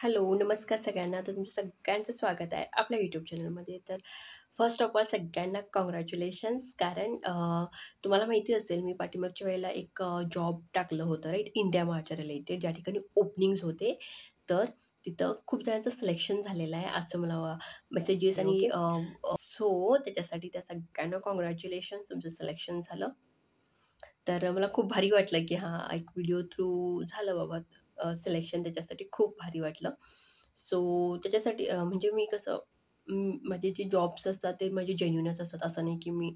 Hello, नमस्कार सगळ्यांना. तर तुमचं सगळ्यांचं स्वागत आहे आपल्या यूट्यूब चॅनलमध्ये. तर फर्स्ट ऑफ ऑल सगळ्यांना काँग्रॅच्युलेशन्स. कारण तुम्हाला माहिती असेल मी पाठीमागच्या वेळेला एक जॉब टाकलं होतं राईट, इंडिया मार्टच्या रिलेटेड, ज्या ठिकाणी ओपनिंग्ज होते. तर तिथं खूप जणांचं सिलेक्शन झालेलं आहे असं मला मेसेजेस आणि सो त्याच्यासाठी त्या सगळ्यांना काँग्रॅच्युलेशन्स, तुमचं सिलेक्शन झालं. तर मला खूप भारी वाटलं, की हां, एक व्हिडिओ थ्रू झालं बाबा सिलेक्शन, त्याच्यासाठी खूप भारी वाटलं. सो त्याच्यासाठी म्हणजे मी कसं माझे जे जॉब्स असतात ते माझे जेन्युइनच असतात. असं नाही की मी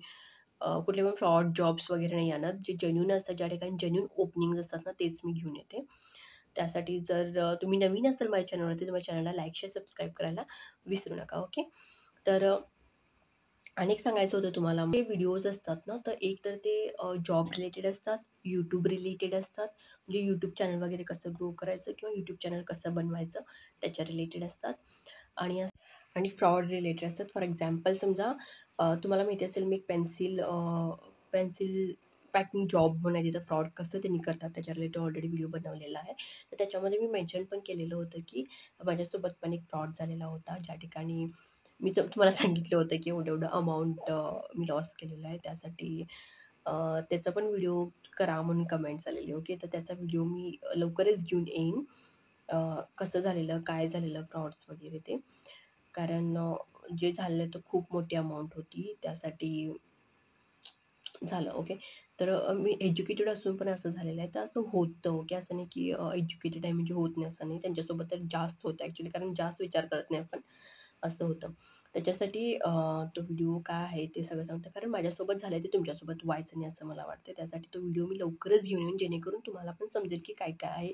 कुठले पण फ्रॉड जॉब्स वगैरे नाही आणत. जे जेन्युइन असतात, ज्या ठिकाणी जेन्युइन ओपनिंग्ज असतात ना, तेच मी घेऊन येते. त्यासाठी जर तुम्ही नवीन असाल माझ्या चॅनलवरती, तर माझ्या चॅनलला लाईक, शेअर, सबस्क्राईब करायला विसरू नका. ओके. तर आणि एक सांगायचं होतं तुम्हाला, ते व्हिडिओज असतात ना, तर एक तर ते जॉब रिलेटेड असतात, YouTube रिलेटेड असतात. म्हणजे YouTube चॅनल वगैरे कसं ग्रो करायचं किंवा YouTube चॅनल कसं बनवायचं त्याच्या रिलेटेड असतात. आणि आणि फ्रॉड रिलेटेड असतात. फॉर एक्झाम्पल समजा तुम्हाला माहिती असेल मी एक पेन्सिल पॅकिंग जॉब म्हणून आहे, तिथं फ्रॉड कसं त्यांनी करतात त्याच्या रिलेटेड ऑलरेडी व्हिडिओ बनवलेला आहे. तर त्याच्यामध्ये मी मेन्शन पण केलेलं होतं, की माझ्यासोबत पण एक फ्रॉड झालेला होता, ज्या ठिकाणी मी तुम्हाला सांगितलं होतं, की एवढं-एवढं अमाउंट मी लॉस केलेलं आहे. त्यासाठी अ, त्याचा पण व्हिडिओ करा म्हणून कमेंट्स आलेले. ओके. तर त्याचा व्हिडिओ मी लवकरच घेऊन येईन. कसं झालेलं, काय झालेलं फ्रॉड्स वगैरे ते. कारण जे झालेलं तर खूप मोठी अमाउंट होती. त्यासाठी झालं. ओके. तर मी एज्युकेटेड असून पण असं झालेलं आहे. तर असं होतं. ओके. असं नाही की एज्युकेटेड आहे म्हणजे होत नाही असं नाही. त्यांच्यासोबत तर जास्त होतं ॲक्चुअली, कारण जास्त विचार करत नाही आपण, असं होतं. त्याच्यासाठी तो व्हिडिओ काय आहे ते सगळं सांगतो. कारण माझ्यासोबत झालंय ते तुमच्यासोबत व्हायचं नाही असं मला वाटतं. त्यासाठी तो व्हिडिओ मी लवकरच घेऊन येईन, जेणेकरून तुम्हाला पण समजेल की काय-काय आहे,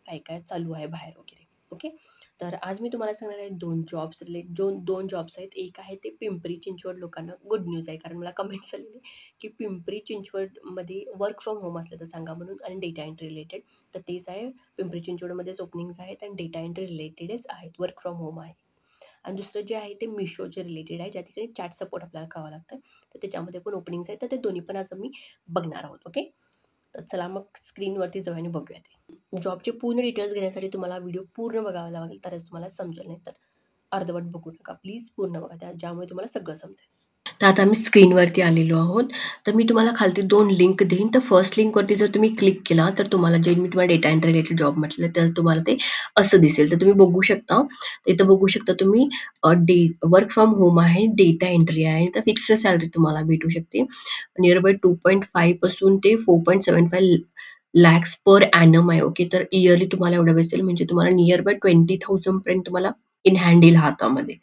काय-काय चालू आहे बाहेर वगैरे. ओके. तर आज मी तुम्हाला सांगणार आहे 2 जॉब्स दोन जॉब्स आहेत. एक आहे ते पिंपरी चिंचवड, लोकांना गुड न्यूज आहे, कारण मला कमेंट्स आलेले की पिंपरी चिंचवडमध्ये वर्क फ्रॉम होम असलं तर सांगा म्हणून, आणि डेटा एंट्री रिलेटेड. तर तेच आहे. पिंपरी चिंचवडमध्येच ओपनिंग्ज आहेत आणि डेटा एंट्री रिलेटेडच आहेत. वर्क फ्रॉम होम आहे. आणि दुसरं जे आहे ते Mishoचे रिलेटेड आहे, ज्या ठिकाणी चॅट सपोर्ट आपल्याला करावं लागतं. तर त्याच्यामध्ये पण ओपनिंग्ज आहेत. तर ते दोन्ही पण आज आम्ही बघणार आहोत. ओके. तर चला मग स्क्रीनवरती जाऊया आणि बघूया ते. जॉबचे पूर्ण डिटेल्स घेण्यासाठी तुम्हाला व्हिडिओ पूर्ण बघावा लागेल, तरच तुम्हाला समजेल. नाही तर अर्धवट बघू नका. प्लीज पूर्ण बघा, ज्यामुळे तुम्हाला सगळं समजेल. तर आता आम्ही स्क्रीनवरती आलेलो आहोत. तर मी तुम्हाला खालती 2 लिंक देईन. तर फर्स्ट लिंकवरती जर तुम्ही क्लिक केला, तर तुम्हाला जे मी तुम्हाला डेटा एंट्री रिलेटेड जॉब म्हटलं, तर तुम्हाला ते असं दिसेल. तर तुम्ही बघू शकता. इथं बघू शकता तुम्ही वर्क फ्रॉम होम आहे, डेटा एंट्री आहे. तर फिक्स्ड सॅलरी तुम्हाला भेटू शकते. निअर बाय 2.5 पासून ते 4.75 लॅक्स पर ॲनम आहे. ओके. तर इयरली तुम्हाला एवढं भेटेल, म्हणजे तुम्हाला निअर बाय 20,000 पर्यंत तुम्हाला इन हँड येईल हातामध्ये.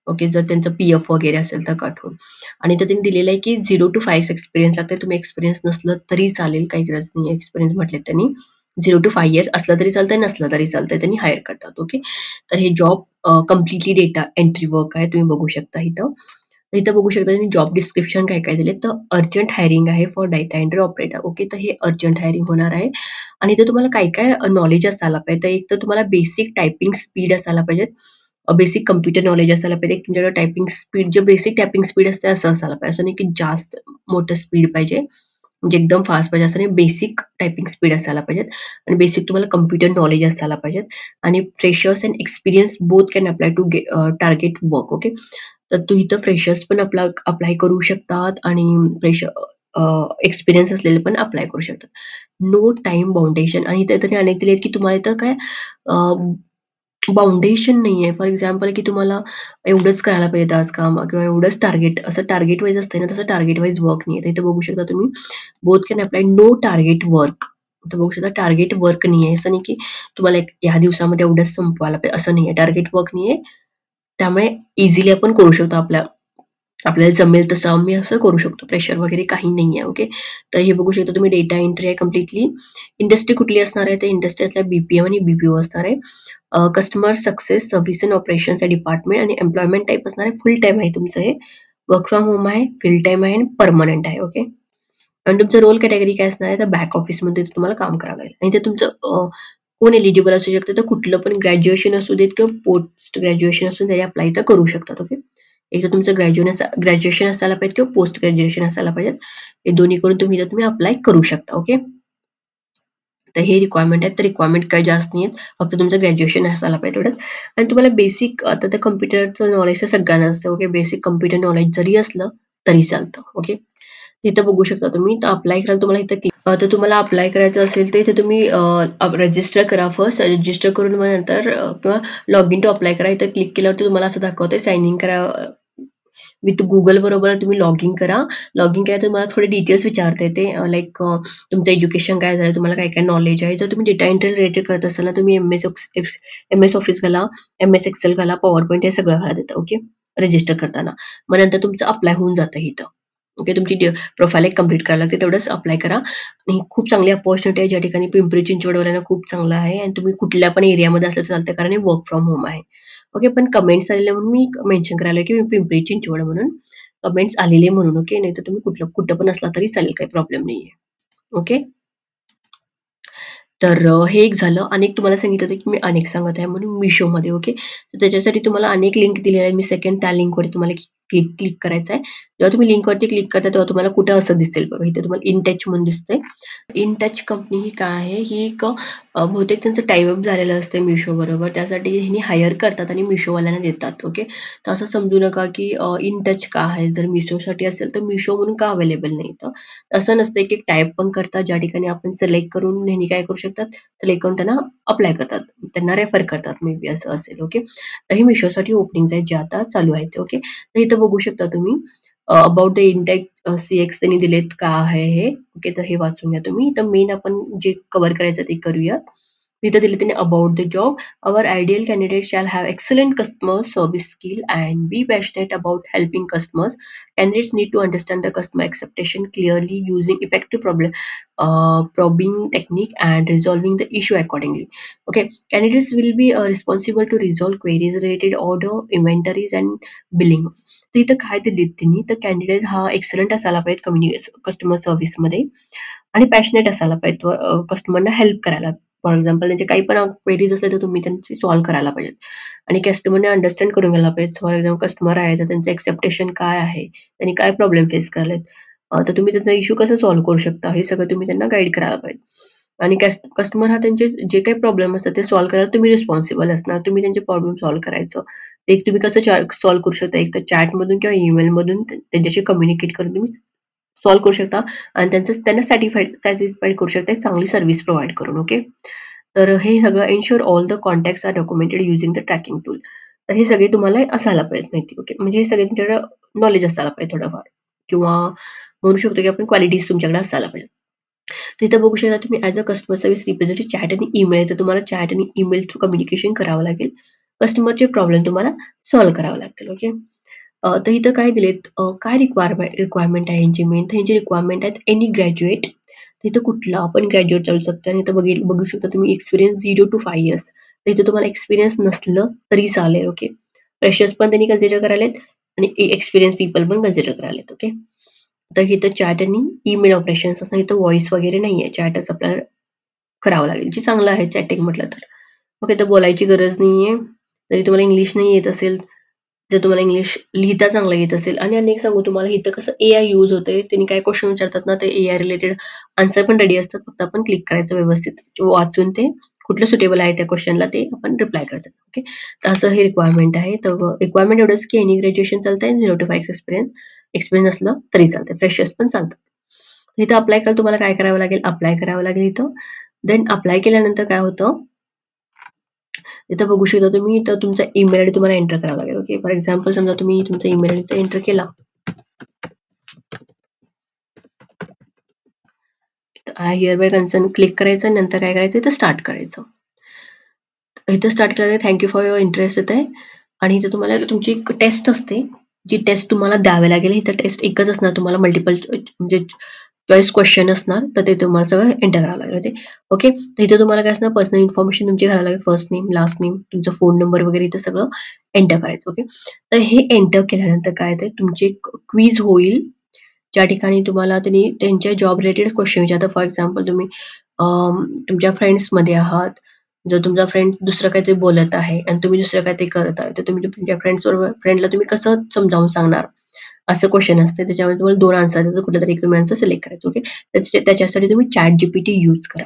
ओके. जर त्यांचं पी-एफ वगैरे असेल तर कट होऊन. आणि इथं त्यांनी दिलेलं आहे, की 0 to 5 एक्सपिरियन्स लागते. तुम्ही एक्सपिरियन्स नसलं तरी चालेल, काही गरज नाही. एक्सपिरियन्स म्हटले त्यांनी 0 to 5 इयर्स असलं तरी चालतंय, नसलं तरी चालतंय. त्यांनी हायर करतात. ओके. तर हे job completely data entry work आहे. तुम्ही बघू शकता इथं. तर इथं बघू शकता त्यांनी जॉब डिस्क्रिप्शन काय-काय दिले. तर अर्जंट हायरिंग आहे for data entry operator. Okay. तर हे अर्जंट हायरिंग होणार आहे. आणि इथं तुम्हाला काय-काय नॉलेज असायला पाहिजे. तर एक तर तुम्हाला बेसिक टायपिंग स्पीड असायला पाहिजे. बेसिक कॉम्प्युटर नॉलेज असायला पाहिजे. एक तुमच्याकडे टायपिंग स्पीड, जे बेसिक टायपिंग स्पीड असते असं असायला पाहिजे. असं नाही की जास्त मोठं स्पीड पाहिजे. म्हणजे एकदम फास्ट पाहिजे असं नाही. बेसिक टायपिंग स्पीड असायला पाहिजेत आणि बेसिक तुम्हाला कॉम्प्युटर नॉलेज असायला पाहिजेत. आणि freshers and experience both can apply to target work. Okay. तर तू इथं फ्रेशर्स पण अप्लाय करू शकतात आणि एक्सपिरियन्स असलेले पण अप्लाय करू शकतात. नो टाईम बाउंडेशन. आणि इथे त्यांनी अनेक दिले आहेत, की तुम्हाला इथं काय बाउंडेशन नाहीये. फॉर एक्झाम्पल, की तुम्हाला एवढंच करायला पाहिजे आज काम किंवा एवढंच टार्गेट, असं टार्गेट वाईज असतं ना, तसं टार्गेट वाईज वर्क नाहीये. तर इथे बघू शकता तुम्ही both can apply no target work. इथं बघू शकता टार्गेट वर्क नाहीये. असं नाही, की तुम्हाला ह्या दिवसामध्ये एवढंच संपवायला पाहिजे असं नाहीये. टार्गेट वर्क नाहीये. त्यामुळे इझिली आपण करू शकतो. आपल्याला जमेल तसं आम्ही असं करू शकतो. प्रेशर वगैरे काही नाहीये. ओके. तर हे बघू शकता तुम्ही डेटा एंट्री आहे कंप्लीटली. इंडस्ट्री कुठली असणार आहे? तर इंडस्ट्री असणार बी-पी-एम आणि बी-पी-ओ असणार आहे. कस्टमर सक्सेस सर्व्हिस अँड ऑपरेशनचं डिपार्टमेंट. आणि एम्प्लॉयमेंट टाइप असणार आहे फुल टाईम आहे तुमचं हे. वर्क फ्रॉम होम आहे, फुल टाईम आहे आणि पर्मनंट आहे. ओके. आणि तुमचं रोल कॅटेगरी काय असणार आहे? तर बॅक ऑफिसमध्ये तुम्हाला काम करावं लागेल. आणि ते तुमचं कोण एलिजिबल असू शकतं? तर कुठलं पण ग्रॅज्युएशन असू देत किंवा पोस्ट ग्रॅज्युएशन असू दे, अप्लाय तर करू शकतात. ओके. एक तर तुमचं ग्रॅज्युएशन असायला पाहिजे किंवा पोस्ट ग्रॅज्युएशन असायला पाहिजे. हे दोन्ही करून तुम्ही अप्लाय करू शकता. ओके. तर हे रिक्वायरमेंट आहेत. तर रिक्वायरमेंट काही जास्त नाही आहेत. फक्त तुमचं ग्रॅज्युएशन असायला पाहिजे तेवढंच. आणि तुम्हाला बेसिक आता ते कॉम्प्युटरचं नॉलेज तर सगळ्यांना असतं. ओके. बेसिक कॉम्प्युटर नॉलेज जरी असलं तरी चालतं. ओके. इथं बघू शकता तुम्ही. तर अप्लाय करायला तुम्हाला इथं तर तुम्हाला अप्लाय करायचं असेल तर इथे तुम्ही रजिस्टर करा फर्स्ट. रजिस्टर करून मग नंतर किंवा लॉग इन टू अप्लाय करा. इथं क्लिक केल्यावरती तुम्हाला असं दाखवतंय साइन इन करा विथ Google बरोबर तुम्ही लॉग इन करा. लॉग इन केल्यावर तुम्हाला थोडे डिटेल्स विचारते ते लाइक तुमचं एज्युकेशन काय झालं, तुम्हाला काय-काय नॉलेज आहे. जर तुम्ही डेटा एंट्री रिलेटेड करत असाल ना, तुम्ही एम-एस ऑफिस घाला, एम-एस एक्सेल घाला, पॉवर पॉइंट हे सगळं घाला तिथं. ओके. रजिस्टर करताना. मग नंतर तुमचं अप्लाय होऊन जातं इथं. ओके. तुमची प्रोफाइल एक कंप्लीट करायला लागते. तेवढंच अप्लाय करा. आणि खूप चांगली अपॉर्च्युनिटी आहे, ज्या ठिकाणी पिंपरी चिंचवडवाल्यांना खूप चांगलं आहे आणि तुम्ही कुठल्या पण एरियामध्ये असलं तर चालतं कारण हे वर्क फ्रॉम होम आहे. ओके. पण कमेंट्स आलेले म्हणून मी मेन्शन करायला की मी पिंपरी चिंचवड म्हणून कमेंट्स आलेले म्हणून. ओके. नाहीतर तुम्ही कुठं पण असला तरी चालेल, काही प्रॉब्लेम नाहीये. ओके. तर हे एक झालं. अनेक तुम्हाला सांगितलं होतं की मी अनेक सांगत आहे म्हणून Mishoमध्ये. ओके. तर त्याच्यासाठी तुम्हाला अनेक लिंक दिलेल्या आहे. मी सेकंड त्या लिंकवरती तुम्हाला क्लिक क्लिक करायचं आहे. जेव्हा तुम्ही लिंकवरती क्लिक करता तेव्हा तुम्हाला कुठं असं दिसेल बघा. इथे तुम्हाला इन टच म्हणून दिसतंय. इन टच कंपनी ही काय आहे? ही एक बहुतेक त्यांचं टाय अप झालेलं असतं Misho बरोबर. त्यासाठी ह्यांनी हायर करतात आणि Mishoवाल्यांना देतात. ओके. तर असं समजू नका की इन टच का आहे? जर Mishoसाठी असेल तर Misho म्हणून का अवेलेबल नाही इथं? असं नसतं. एक-एक टाइप पण करतात, ज्या ठिकाणी आपण सिलेक्ट करून ह्यांनी काय करू शकतात, सिलेक्ट करून त्यांना अप्लाय करतात. त्यांना रेफर करतात मे बी असं असेल. ओके. तर हे Mishoसाठी ओपनिंग्ज आहेत, जे आता चालू आहेत. ओके. तर इथं बघू शकता तुम्ही अबाउट द इंटेक CX त्यांनी दिलेत का आहे हे. ओके. तर हे वाचून घ्या तुम्ही. तर मेन आपण जे कव्हर करायचं ते करूया. तिथं दिलं त्यांनी about the job. Our ideal candidate shall have excellent customer service skill and be passionate about helping customers. Candidates need to understand the customer expectation clearly using effective probing technique and resolving the issue accordingly. Okay. Candidates will be responsible to resolve queries related order, inventories and billing. तर इथं काय दिलीत त्यांनी, तर candidate हा excellent असायला पाहिजे customer सर्व्हिसमध्ये आणि पॅशनेट असायला पाहिजे कस्टमरना हेल्प करायला. फॉर एक्झाम्पल त्यांचे काही पण क्वेरीज असले तर तुम्ही त्यांची सॉल्व्ह करायला पाहिजेत आणि कस्टमरने अंडरस्टँड करून घ्यायला पाहिजे. फॉर एक्झाम्पल कस्टमर आहे तर त्यांचं एक्सेप्टेशन काय आहे, त्यांनी काय प्रॉब्लेम फेस करायलेत, तर तुम्ही त्यांचा इश्यू कसं सॉल्व्ह करू शकता हे सगळं तुम्ही त्यांना गाईड करायला पाहिजे. आणि कस्टमर हा त्यांचे जे काही प्रॉब्लेम असतात ते सॉल्व्ह करायला तुम्ही रिस्पॉन्सिबल असणार. तुम्ही त्यांचे प्रॉब्लेम सॉल्व्ह करायचं. ते एक तुम्ही कसं सॉल्व्ह करू शकता, एक तर चॅटमधून किंवा ईमेलमधून त्यांच्याशी कम्युनिकेट करून तुम्ही सॉल्व्ह करू शकता आणि त्यांना सॅटिस्फाईड करू शकता एक चांगली सर्व्हिस प्रोव्हाईड करून. ओके. तर हे सगळं ensure all the contacts are documented using the tracking tool. तर हे सगळे तुम्हाला असायला पाहिजेत माहिती. ओके. म्हणजे हे सगळे तुमच्याकडे नॉलेज असायला पाहिजे थोडंफार किंवा म्हणू शकतो की आपण क्वालिटीज तुमच्याकडे असायला पाहिजे. तर इथं बघू शकता तुम्ही as a customer service representative chat आणि ईमेल, तर तुम्हाला चॅट आणि ईमेल थ्रू कम्युनिकेशन करावं लागेल. कस्टमरचे प्रॉब्लेम तुम्हाला सॉल्व्ह करावे लागतील. ओके. तर इथं काय दिलेत काय रिक्वायरमेंट आहे ह्यांची मेन, तर ह्यांची रिक्वायरमेंट आहेत एनी ग्रॅज्युएट. तर इथं कुठला आपण ग्रॅज्युएट चालू शकतो आणि इथं बघू शकता तुम्ही एक्सपिरियन्स 0 to 5 इयर्स. तर इथं तुम्हाला एक्सपिरियन्स नसलं तरी चालेल. ओके. फ्रेशर्स पण त्यांनी कन्सिडर करायलेत आणि एक्सपिरियन्स पीपल पण कन्सिडर करायलेत. ओके. तर इथं चॅट आणि ईमेल ऑपरेशन्स असं इथं व्हॉईस वगैरे नाहीये. चॅटच आपल्याला करावं लागेल, जे चांगलं आहे चॅटिंग म्हटलं तर. ओके. तर बोलायची गरज नाहीये. जरी तुम्हाला इंग्लिश नाही येत असेल, जर तुम्हाला इंग्लिश लिहिता चांगलं येत असेल आणि अनेक सांगू तुम्हाला इथं कसं एआय यूज होतंय. त्यांनी काय क्वेशन विचारतात ना, ते एआय रिलेटेड आन्सर पण रेडी असतात. फक्त आपण क्लिक करायचं व्यवस्थित वाचून ते कुठलं सुटेबल आहे त्या क्वेशनला ते आपण रिप्लाय करायचं. ओके. तर असं हे रिक्वायरमेंट आहे. तर रिक्वायरमेंट एवढंच की एनी ग्रॅज्युएशन चालतंय 0 to 5 एक्सपिरियन्स असलं तरी चालतंय. फ्रेशर्स पण चालतात. इथं अप्लाय करायला तुम्हाला काय करावं लागेल? अप्लाय करावं लागेल इथं. देन अप्लाय केल्यानंतर काय होतं, इथं बघू शकता तुम्ही इथं तुमचा ईमेल आयडी तुम्हाला एंटर करावा लागेल. ओके. फॉर एक्झाम्पल समजा तुम्ही तुमचा ईमेल आयडी इथं एंटर केला. हिअर बाय कन्सर्न क्लिक करायचं आणि नंतर काय करायचं इथं स्टार्ट करायचं. इथं स्टार्ट केलं thank you for your interest येतंय आणि इथं तुम्हाला तुमची एक टेस्ट असते, जी टेस्ट तुम्हाला द्यावी लागेल. इथं टेस्ट एकच असणार तुम्हाला मल्टिपल म्हणजे चॉईस क्वेश्चन असणार, तर ते तुम्हाला सगळं एंटर करावं लागेल ते. ओके. तर इथे तुम्हाला काय असणार पर्सनल इन्फॉर्मेशन तुमची घालावी लागेल. फर्स्ट नेम, लास्ट नेम, तुमचा फोन नंबर वगैरे इथं सगळं एंटर करायचं. ओके. तर हे एंटर केल्यानंतर काय ते तुमची एक क्विज होईल, ज्या ठिकाणी तुम्हाला त्यांनी त्यांच्या जॉब रिलेटेड क्वेश्चन विचारतात. फॉर एक्झाम्पल तुम्ही तुमच्या फ्रेंड्समध्ये आहात. जर तुमचा फ्रेंड दुसरं काहीतरी बोलत आहे आणि तुम्ही दुसरं काहीतरी करत आहे, तर तुम्ही तुमच्या फ्रेंडला तुम्ही कसं समजावून सांगणार? असं क्वेशन असते. त्याच्यामध्ये तुम्हाला 2 आन्सर देतात. कुठलेतरी एक तुम्ही आन्सर सिलेक्ट करायचं. ओके. त्याच्यासाठी तुम्ही ChatGPT यूज करा.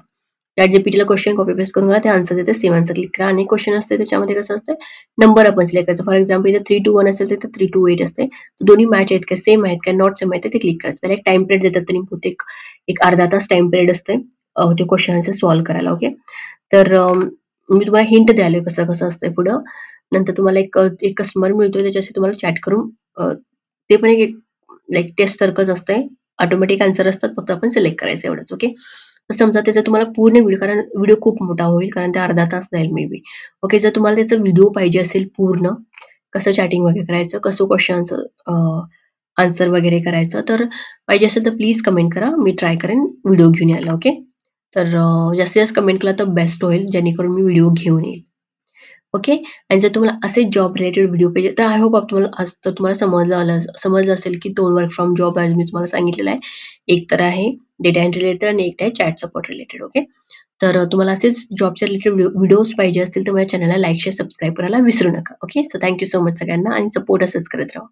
ChatGPTला क्वेश्चन कॉपी पेस्ट करून घाला, ते आन्सर देते, सेव्ह आन्सर क्लिक करा आणि क्वेश्चन असते त्याच्यामध्ये कसं असतं नंबर आपण सिलेक्ट करायचा. फॉर एक्झाम्पल इथे 3 to 1 असेल तर 3 to 8 असते. दोन्ही मॅच आहेत का, सेम आहेत का, नॉट सेम आहेत ते क्लिक करायचं. त्याला एक टाइम पिरियड देतात त्यांनी बहुतेक एक अर्धा तास टाइम पिरियड असते ते क्वेश्चन आन्सर सॉल्व्ह करायला. ओके. तर मी तुम्हाला हिंट द्यायला कसं कसं असतंय पुढं. नंतर तुम्हाला एक कस्टमर मिळतोय त्याच्याशी तुम्हाला चॅट करून ते पण एक लाइक टेस्ट सारखंच असतंय. ऑटोमॅटिक आन्सर असतात, फक्त आपण सिलेक्ट करायचं एवढंच. ओके. तर समजा त्याचा तुम्हाला पूर्ण व्हिडिओ, कारण व्हिडिओ खूप मोठा होईल, कारण ते अर्धा तास जाईल मे बी. ओके. जर तुम्हाला त्याचा व्हिडिओ पाहिजे असेल पूर्ण, कसं चॅटिंग वगैरे करायचं, कसं क्वेश्चनचं आन्सर वगैरे करायचं, तर पाहिजे असेल तर प्लीज कमेंट करा. मी ट्राय करेन व्हिडिओ घेऊन यायला. ओके. तर जास्तीत जास्त कमेंट केला तर बेस्ट होईल, जेणेकरून मी व्हिडिओ घेऊन येईल. ओके. आणि जर तुम्हाला असे जॉब रिलेटेड व्हिडिओ पाहिजे, तर आय होप तुम्हाला आज तर तुम्हाला समजलं असेल की 2 वर्क फ्रॉम जॉब आज मी तुम्हाला सांगितलेलं आहे. एक तर आहे डेटा एंट्री रिलेटेड आणि एक आहे चॅट सपोर्ट रिलेटेड. ओके. तर तुम्हाला असेच जॉबच्या रिलेटेड व्हिडिओज पाहिजे असतील तर माझ्या चॅनलला लाईक, शेअर, सबस्क्राईब करायला विसरू नका. Okay. So thank you so much सगळ्यांना आणि सपोर्ट असंच करत राहा.